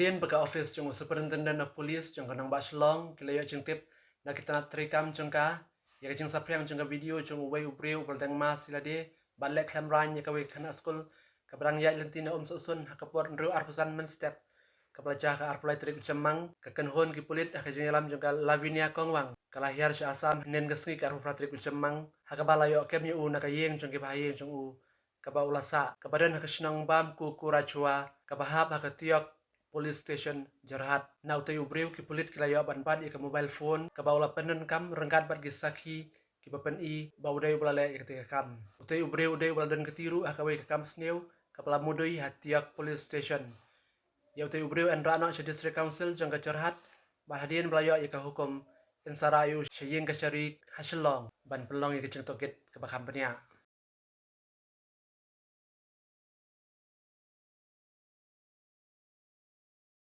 Bahadian baka office chung superintendent of police chung kanang baslong kilayo chung tip na kita na trikam chung ka ya chung sapriang chung ka video chung uway ubriu baltang mas sila de balek klamran ya kawe kana school kabrang ya lentina susun hakapor nru arpusan men step kapelaja ka arpulai trik chamang kakenhon ki pulit ka jeung alam chung ka Lavinia Kongwang kalahir sa Asam nen gasngi ka arpulai trik chamang hakabalayo kem yu na kayeng chung ki bahayeng chung u kabaulasa kabadan hakasnang bam ku kurachua kabahap hakatiok police station Jarhat na utay ubriw ki pulit kilayo banban ika mobile phone kabaula penen kam rengkat bat gisaki ki papen i bauday bulale ika kam utay ubriw uday buladan ketiru akaway kam snew kapala mudoy hatiak police station ya utay ubriw en rano sa district council jangka Jarhat bahadian belayo ika hukum insarayu syaying kasyari hasilong ban pelong ika cengtokit kabakam penya